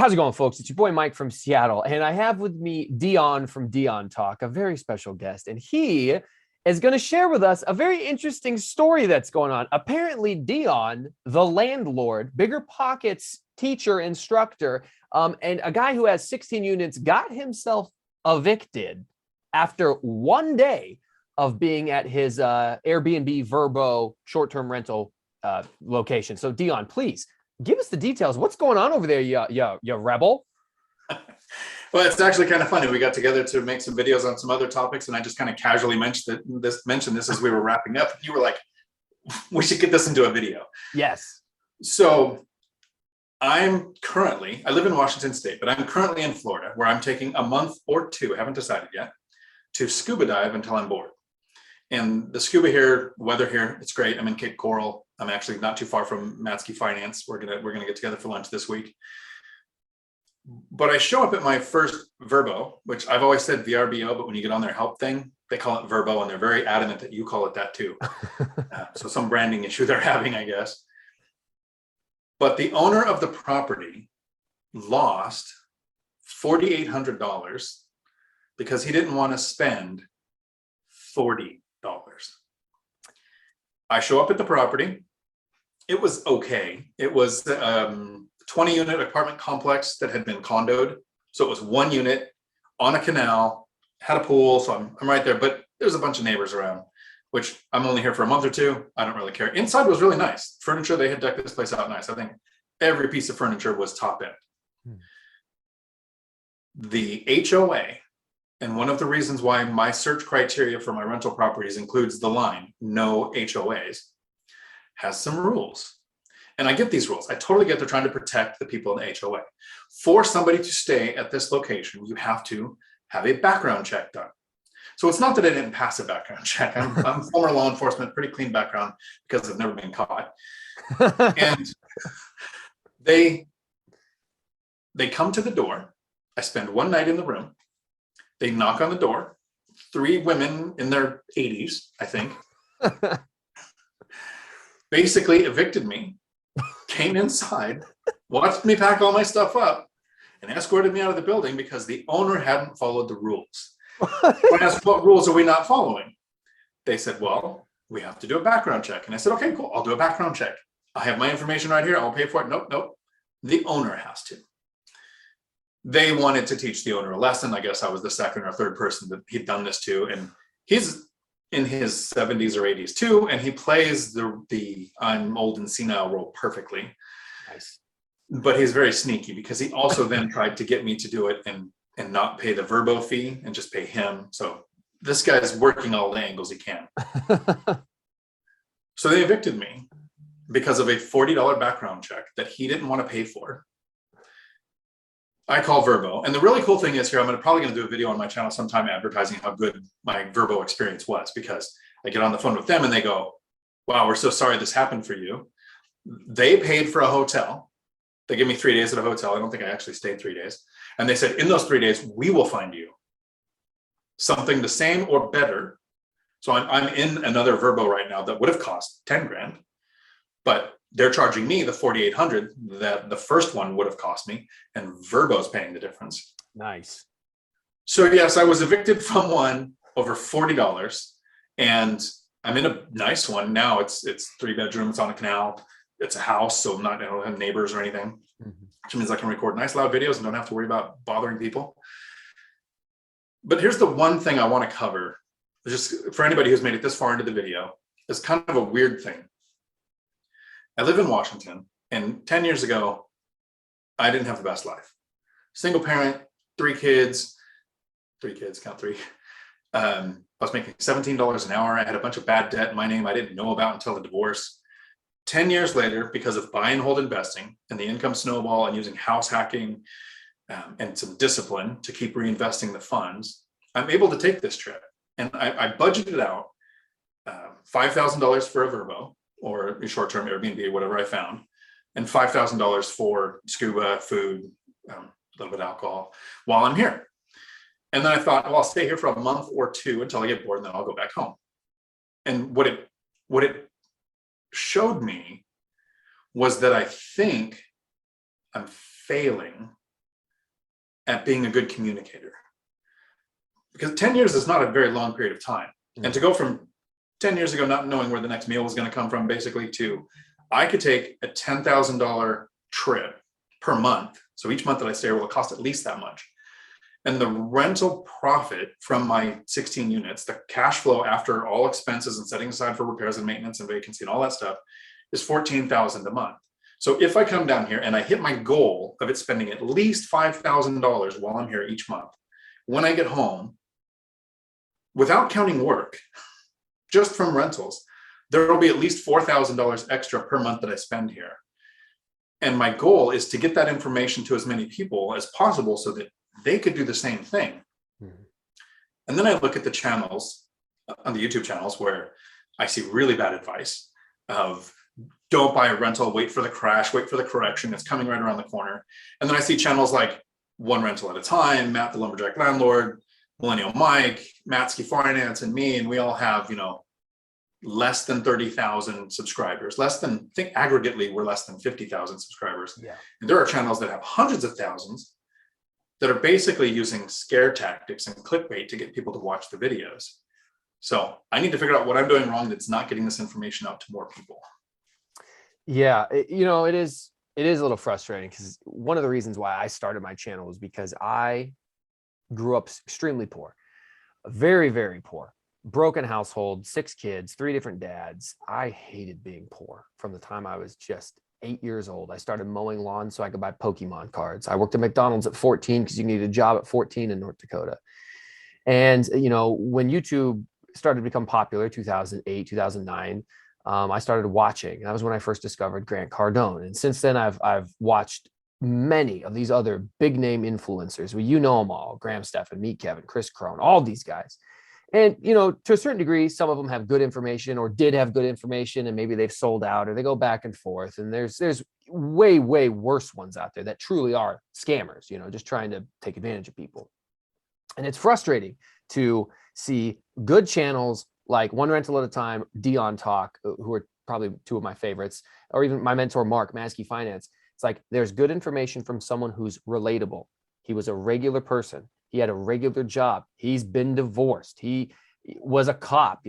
How's it going, folks? It's your boy Mike from Seattle, and I have with me Dion from Dion Talk, a very special guest, and he is going to share with us a very interesting story that's going on. Apparently, Dion, the landlord, Bigger Pockets teacher, instructor, and a guy who has 16 units, got himself evicted after one day of being at his Airbnb Verbo short-term rental location. So, Dion, please give us the details. What's going on over there, you rebel? Well, it's actually kind of funny. We got together to make some videos on some other topics, and I just kind of casually mentioned this as we were wrapping up. You were like, "We should get this into a video." Yes. So I live in Washington State, but I'm currently in Florida, where I'm taking a month or two, haven't decided yet, to scuba dive until I'm bored. And the scuba here, weather here, it's great. I'm in Cape Coral. I'm actually not too far from Matsky Finance. We're gonna get together for lunch this week. But I show up at my first Verbo, which I've always said VRBO, but when you get on their help thing, they call it Verbo, and they're very adamant that you call it that too. So some branding issue they're having, I guess. But the owner of the property lost $4,800 because he didn't want to spend $40. I show up at the property. It was okay. It was 20-unit apartment complex that had been condoed. So it was one unit on a canal, had a pool. So I'm right there, but there's a bunch of neighbors around, which I'm only here for a month or two. I don't really care. Inside was really nice. Furniture, they had decked this place out nice. I think every piece of furniture was top end. The HOA, and one of the reasons why my search criteria for my rental properties includes the line, no HOAs, has some rules. And I get these rules. I totally get they're trying to protect the people in the HOA. For somebody to stay at this location, you have to have a background check done. So it's not that I didn't pass a background check. I'm former law enforcement, pretty clean background because I've never been caught. And they come to the door. I spend one night in the room. They knock on the door. 3 women in their 80s, I think, basically evicted me, came inside, watched me pack all my stuff up, and escorted me out of the building because the owner hadn't followed the rules. When I asked, what rules are we not following? They said, well, we have to do a background check. And I said, okay, cool, I'll do a background check. I have my information right here, I'll pay for it. Nope. The owner has to. They wanted to teach the owner a lesson. I guess I was the second or third person that he'd done this to. And he's in his 70s or 80s too. And he plays the I'm old and senile role perfectly. Nice. But he's very sneaky because he also then tried to get me to do it and not pay the Verbo fee and just pay him. So this guy's working all the angles he can. So they evicted me because of a $40 background check that he didn't want to pay for. I call Verbo. And the really cool thing is here, I'm probably going to do a video on my channel sometime advertising how good my Verbo experience was, because I get on the phone with them and they go, wow, we're so sorry this happened for you. They paid for a hotel. They gave me 3 days at a hotel. I don't think I actually stayed 3 days. And they said, in those 3 days, we will find you something the same or better. So I'm in another Verbo right now that would have cost 10 grand, but they're charging me the 4,800 that the first one would have cost me, and Verbo's paying the difference. Nice. So yes, I was evicted from one over $40, and I'm in a nice one now. It's 3 bedrooms on a canal. It's a house, so I don't have neighbors or anything, which means I can record nice loud videos and don't have to worry about bothering people. But here's the one thing I want to cover, just for anybody who's made it this far into the video. It's kind of a weird thing. I live in Washington, and 10 years ago, I didn't have the best life. Single parent, 3 kids, count 3. I was making $17 an hour. I had a bunch of bad debt in my name I didn't know about until the divorce. 10 years later, because of buy and hold investing and the income snowball and using house hacking and some discipline to keep reinvesting the funds, I'm able to take this trip. And I budgeted out $5,000 for a Verbo, or a short-term Airbnb, whatever I found, and $5,000 for scuba, food, a little bit of alcohol while I'm here. And then I thought, well, I'll stay here for a month or 2 until I get bored, and then I'll go back home. And what it showed me was that I think I'm failing at being a good communicator. Because 10 years is not a very long period of time. And to go from 10 years ago, not knowing where the next meal was going to come from, basically, to I could take a $10,000 trip per month. So each month that I stay will cost at least that much. And the rental profit from my 16 units, the cash flow after all expenses and setting aside for repairs and maintenance and vacancy and all that stuff, is $14,000 a month. So if I come down here and I hit my goal of it spending at least $5,000 while I'm here each month, when I get home, without counting work, just from rentals, there will be at least $4,000 extra per month that I spend here. And my goal is to get that information to as many people as possible so that they could do the same thing. Mm-hmm. And then I look at the channels, on the YouTube channels, where I see really bad advice of don't buy a rental, wait for the crash, wait for the correction, it's coming right around the corner. And then I see channels like One Rental at a Time, Matt the Lumberjack Landlord, Millennial Mike, Matsky Finance, and me, and we all have, less than 30,000 subscribers, I think aggregately we're less than 50,000 subscribers. Yeah. And there are channels that have hundreds of thousands that are basically using scare tactics and clickbait to get people to watch the videos. So I need to figure out what I'm doing wrong that's not getting this information out to more people. Yeah, it is a little frustrating, because one of the reasons why I started my channel was because I grew up extremely poor, very, very poor. Broken household, 6 kids, 3 different dads. I hated being poor from the time I was just 8 years old. I started mowing lawns so I could buy Pokemon cards. I worked at McDonald's at 14 because you needed a job at 14 in North Dakota. And, when YouTube started to become popular, 2008, 2009, I started watching. That was when I first discovered Grant Cardone. And since then, I've watched many of these other big name influencers. Well, them all: Graham Stephan, Meet Kevin, Chris Crone, all these guys. And, to a certain degree, some of them have good information or did have good information, and maybe they've sold out or they go back and forth. And there's way, way worse ones out there that truly are scammers, just trying to take advantage of people. And it's frustrating to see good channels like One Rental at a Time, Dion Talk, who are probably 2 of my favorites, or even my mentor, Mark, Matsky Finance. It's like there's good information from someone who's relatable. He was a regular person. He had a regular job. He's been divorced. He was a cop.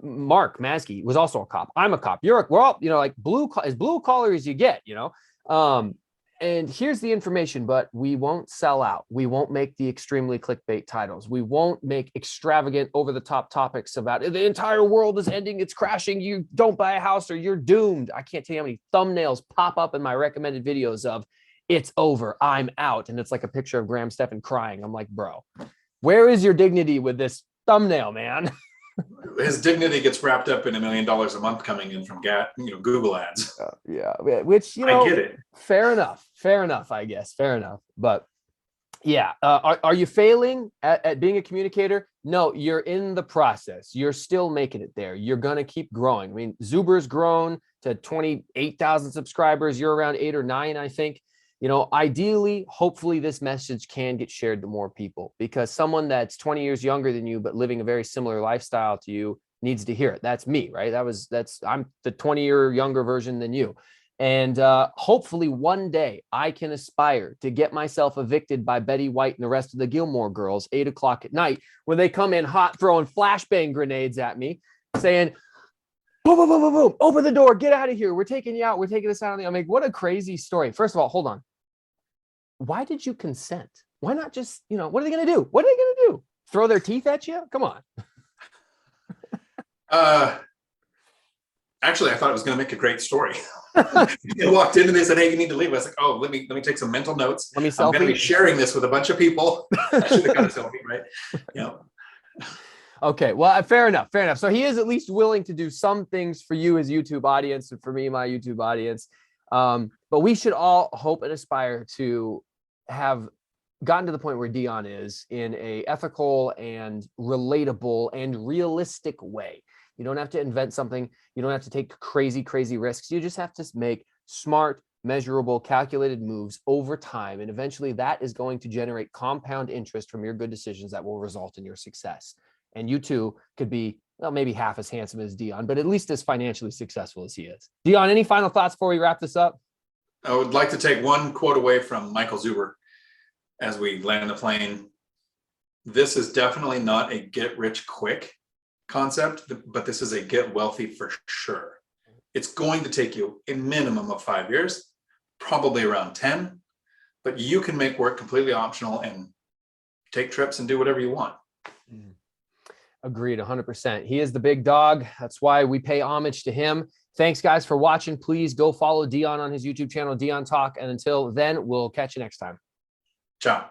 Mark Matsky was also a cop. I'm a cop. We're all, like as blue collar as you get, and here's the information, but we won't sell out. We won't make the extremely clickbait titles. We won't make extravagant over the top topics about the entire world is ending. It's crashing. You don't buy a house or you're doomed. I can't tell you how many thumbnails pop up in my recommended videos of it's over, I'm out. And it's like a picture of Graham Stephan crying. I'm like, bro, where is your dignity with this thumbnail, man? His dignity gets wrapped up in $1 million a month coming in from Google ads. Yeah, which, I get it. Fair enough, I guess. Fair enough. But yeah, are you failing at being a communicator? No, you're in the process. You're still making it there. You're going to keep growing. I mean, Zuber's grown to 28,000 subscribers. You're around 8 or 9, I think. Ideally, hopefully this message can get shared to more people, because someone that's 20 years younger than you, but living a very similar lifestyle to you, needs to hear it. That's me, right? I'm the 20-year younger version than you. And hopefully one day I can aspire to get myself evicted by Betty White and the rest of the Gilmore Girls 8 o'clock at night, when they come in hot, throwing flashbang grenades at me, saying, boom, boom, boom, boom, boom, open the door, get out of here. We're taking you out. We're taking this out. I'm like, what a crazy story. First of all, hold on. Why did you consent? Why not just, what are they going to do? What are they going to do? Throw their teeth at you? Come on. Actually, I thought it was going to make a great story. They walked in and they said, "Hey, you need to leave." I was like, "Oh, let me take some mental notes. I'm going to be sharing this with a bunch of people." I should have got a selfie, right? Okay, well, fair enough. So he is at least willing to do some things for you, his YouTube audience, and for me, my YouTube audience. But we should all hope and aspire to have gotten to the point where Dion is, in a ethical and relatable and realistic way. You don't have to invent something. You don't have to take crazy, crazy risks. You just have to make smart, measurable, calculated moves over time. And eventually that is going to generate compound interest from your good decisions that will result in your success. And you too could be, well, maybe half as handsome as Dion, but at least as financially successful as he is. Dion, any final thoughts before we wrap this up? I would like to take one quote away from Michael Zuber. as we land the plane. This is definitely not a get rich quick concept, but this is a get wealthy for sure. It's going to take you a minimum of 5 years, probably around 10, but you can make work completely optional and take trips and do whatever you want. Agreed, 100%. He is the big dog. That's why we pay homage to him. Thanks, guys, for watching. Please go follow Dion on his YouTube channel, Dion Talk. And until then, we'll catch you next time. Ciao.